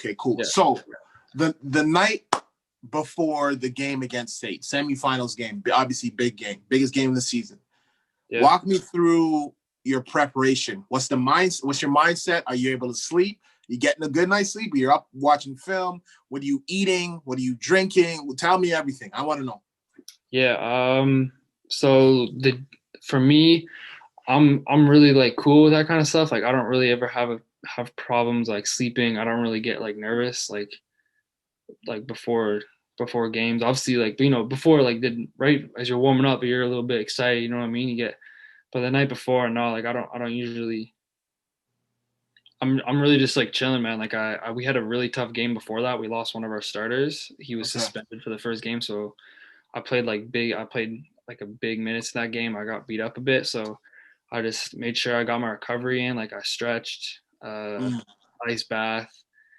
Okay, cool. Yeah. So the night before the game against State, semifinals game, obviously big game, biggest game of the season. Yeah. Walk me through your preparation. What's your mindset? Are you able to sleep? You getting a good night's sleep? Or you're up watching film? What are you eating? What are you drinking? Tell me everything. I want to know. Yeah. So for me, I'm really like cool with that kind of stuff. Like I don't really ever have problems like sleeping. I don't really get like nervous like before games. Obviously, like before right as you're warming up, you're a little bit excited. You know what I mean? But the night before, no, like I don't usually. I'm really just like chilling, man. Like we had a really tough game before that. We lost one of our starters. He was suspended for the first game, so I played like a big minutes in that game. I got beat up a bit, so I just made sure I got my recovery in. Like I stretched, ice bath.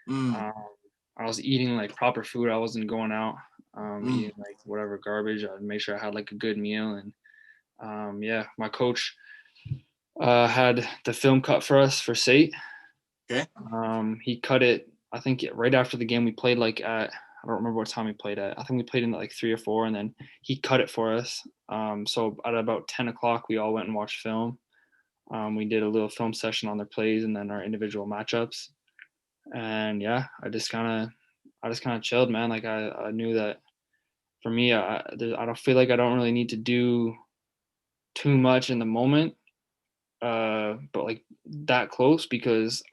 I was eating like proper food. I wasn't going out eating like whatever garbage. I'd make sure I had like a good meal. And yeah, my coach had the film cut for us for SATE. Okay. He cut it, I think right after the game. We played like at, I don't remember what time we played at. I think we played in like 3 or 4, and then he cut it for us. So at about 10 o'clock, we all went and watched film. We did a little film session on their plays and then our individual matchups. And yeah, I just kind of chilled, man. Like I knew that for me, I don't feel like I don't really need to do too much in the moment, but like that close, because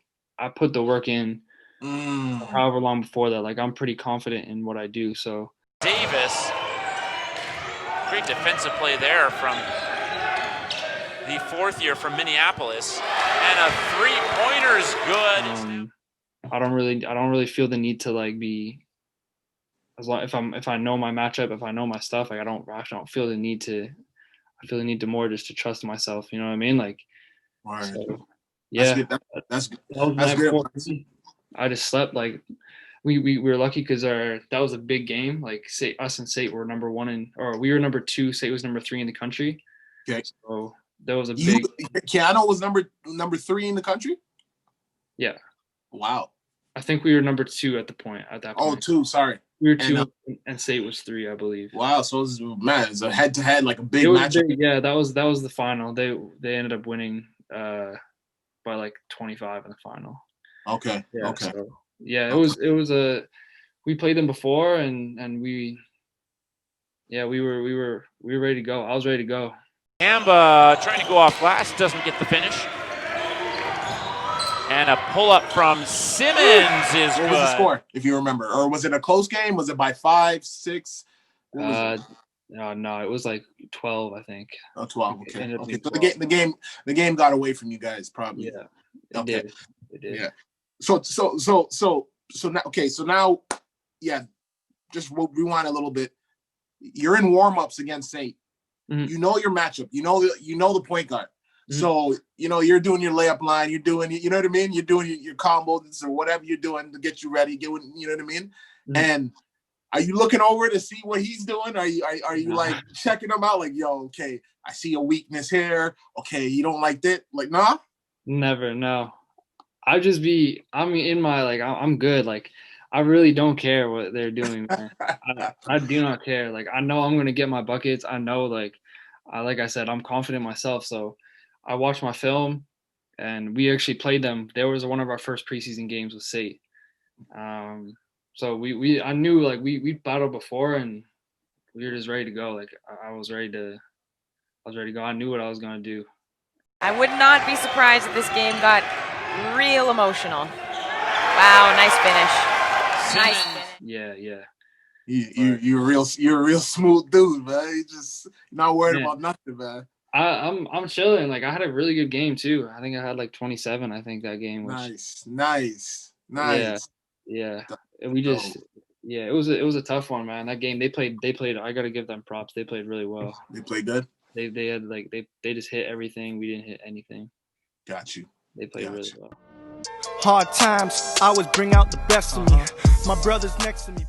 I put the work in however long before that. Like I'm pretty confident in what I do. So Davis, great defensive play there from the fourth year from Minneapolis, and a three-pointer is good. I don't really feel the need to like be, as long if I know my matchup, if I know my stuff, like I don't feel the need to. I feel the need to more just to trust myself. You know what I mean? Like, so, yeah, that's good. I just slept. Like, we were lucky because that was a big game. Like, us and State were number 1 or we were number 2. State was number 3 in the country. Okay, so that was a big. Keyano was number 3 in the country. Yeah. Wow. I think we were number 2 at that point. Oh, 2. Sorry. We were 2, and State was 3, I believe. Wow, so it's a head-to-head, like a big matchup. Yeah, that was the final. They ended up winning by like 25 in the final. Okay. Yeah, okay. So, yeah, it was we played them before, and we were ready to go. I was ready to go. Amba trying to go off glass, doesn't get the finish. And a pull-up from Simmons is good. What was the score, if you remember? Or was it a close game? Was it by 5, 6? No, it was like 12, I think. Oh, 12. Okay. Okay. So the game got away from you guys, probably. Yeah. It did. Yeah. So now, okay. So now, yeah, just rewind a little bit. You're in warm-ups against State. You know your matchup. You know the point guard. So, you're doing your layup line, you're doing, you know what I mean? You're doing your combos or whatever you're doing to get you ready, you know what I mean? And are you looking over to see what he's doing? Are you like checking him out? Like, yo, okay, I see a weakness here. Okay, you don't like that? Like, nah? Never, no. I'm in my, like, I'm good. Like, I really don't care what they're doing, man. I do not care. Like, I know I'm going to get my buckets. I know, like I said, I'm confident myself. So I watched my film, and we actually played them. There was one of our first preseason games with State. So I knew, like, we battled before, and we were just ready to go. Like, I was ready to go. I knew what I was going to do. I would not be surprised if this game got real emotional. Wow, nice finish. Nice finish. Yeah. You're a real smooth dude, man. You just not worried about nothing, man. I'm chilling. Like, I had a really good game too. I think I had like 27. I think that game was nice. Yeah. And we just it was a tough one, man. That game they played. I got to give them props. They played really well. They played good. They had like they just hit everything. We didn't hit anything. Got you. They played really well. Hard times always bring out the best in me. My brother's next to me.